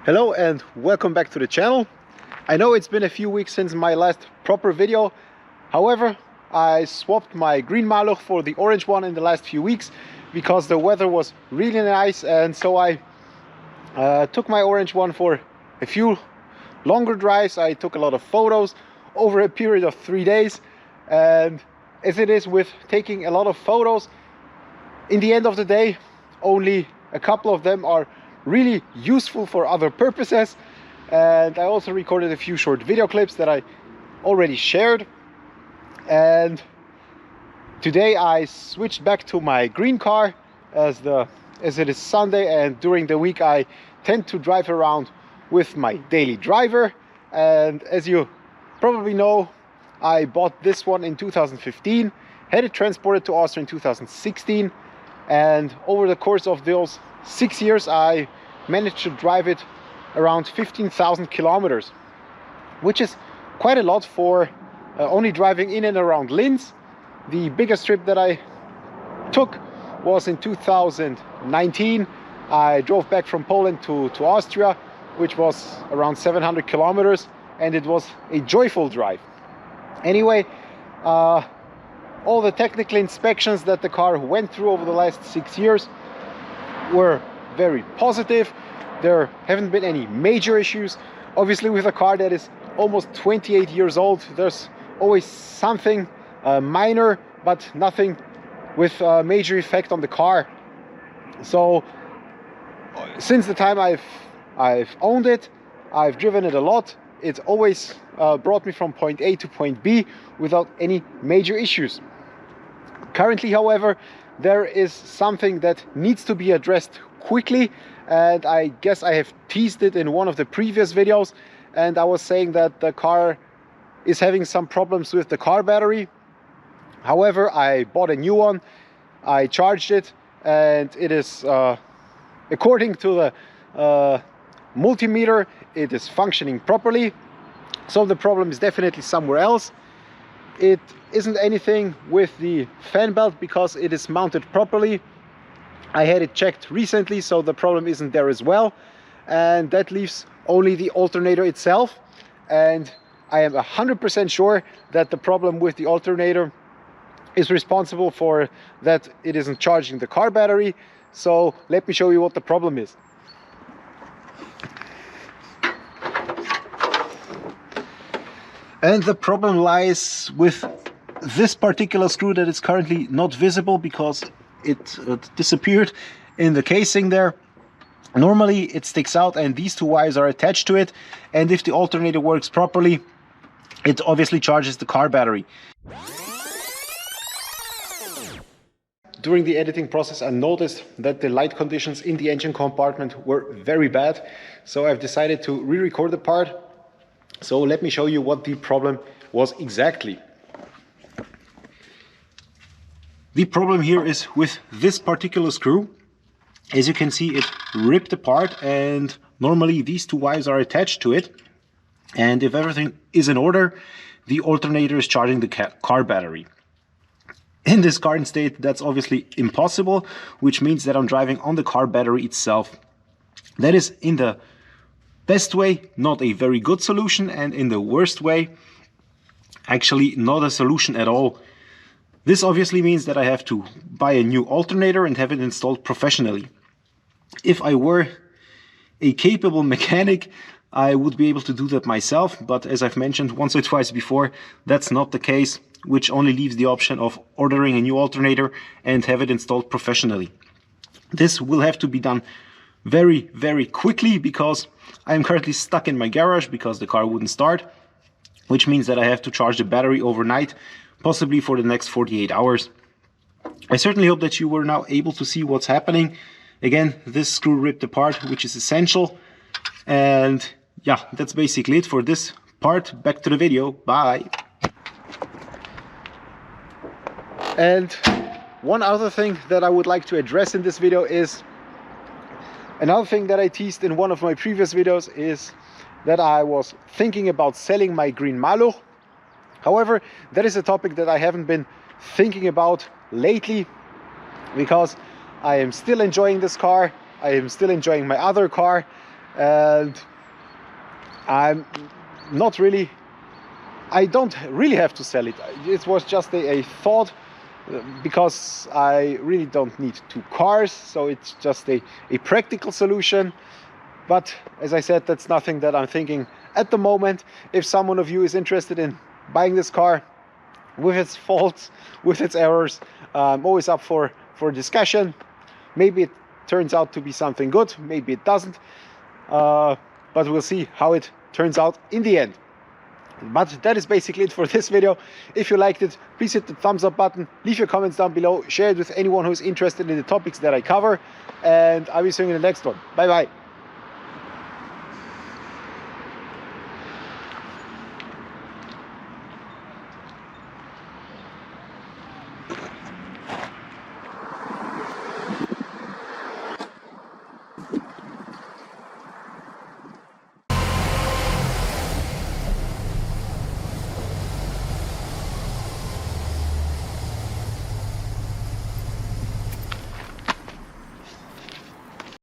Hello and welcome back to the channel. I know it's been a few weeks since my last proper video. However, I swapped my green Maluch for the orange one in the last few weeks because the weather was really nice, and so I took my orange one for a few longer drives. I took a lot of photos over a period of 3 days, and as it is with taking a lot of photos, in the end of the day only a couple of them are really useful for other purposes. And I also recorded a few short video clips that I already shared, and today I switched back to my green car as it is Sunday, and during the week I tend to drive around with my daily driver. And as you probably know, I bought this one in 2015, had it transported to Austria in 2016, and over the course of those 6 years I managed to drive it around 15,000 kilometers, which is quite a lot for only driving in and around Linz. The biggest trip that I took was in 2019. I drove back from Poland to Austria, which was around 700 kilometers, and it was a joyful drive. Anyway, all the technical inspections that the car went through over the last 6 years were very positive. There haven't been any major issues. Obviously, with a car that is almost 28 years old, there's always something minor, but nothing with a major effect on the car. So since the time I've owned it, I've driven it a lot. It's always brought me from point A to point B without any major issues. Currently, however, there is something that needs to be addressed quickly, and I guess I have teased it in one of the previous videos, and I was saying that the car is having some problems with the car battery. However, I bought a new one, I charged it, and it is according to the multimeter, it is functioning properly. So the problem is definitely somewhere else. It isn't anything with the fan belt because it is mounted properly. I had it checked recently, so the problem isn't there as well. And that leaves only the alternator itself. And I am 100% sure that the problem with the alternator is responsible for that it isn't charging the car battery. So let me show you what the problem is. And the problem lies with this particular screw that is currently not visible because it disappeared in the casing there. Normally it sticks out and these two wires are attached to it, and if the alternator works properly, it obviously charges the car battery. During the editing process, I noticed that the light conditions in the engine compartment were very bad, so I've decided to re-record the part. So let me show you what the problem was exactly. The problem here is with this particular screw. As you can see, it ripped apart, and normally these two wires are attached to it. And if everything is in order, the alternator is charging the car battery. In this current state, that's obviously impossible, which means that I'm driving on the car battery itself. That is, in the best way, not a very good solution, and in the worst way, actually not a solution at all. This obviously means that I have to buy a new alternator and have it installed professionally. If I were a capable mechanic, I would be able to do that myself, but as I've mentioned once or twice before, that's not the case, which only leaves the option of ordering a new alternator and have it installed professionally. This will have to be done very, very quickly because I am currently stuck in my garage because the car wouldn't start, which means that I have to charge the battery overnight, possibly for the next 48 hours. I certainly hope that you were now able to see what's happening. Again, this screw ripped apart, which is essential. And yeah, that's basically it for this part. Back to the video. Bye. And one other thing that I would like to address in this video is another thing that I teased in one of my previous videos, is that I was thinking about selling my green Maluch. However, that is a topic that I haven't been thinking about lately because I am still enjoying this car. I am still enjoying my other car, and I'm not really, I don't really have to sell it. It was just a thought, because I really don't need 2 cars, so it's just a practical solution. But as I said, that's nothing that I'm thinking at the moment. If someone of you is interested in buying this car, with its faults, with its errors, I'm always up for discussion. Maybe it turns out to be something good, maybe it doesn't, but we'll see how it turns out in the end. But that is basically it for this video. If you liked it, please hit the thumbs up button, leave your comments down below, share it with anyone who's interested in the topics that I cover, and I will see you in the next one. Bye bye.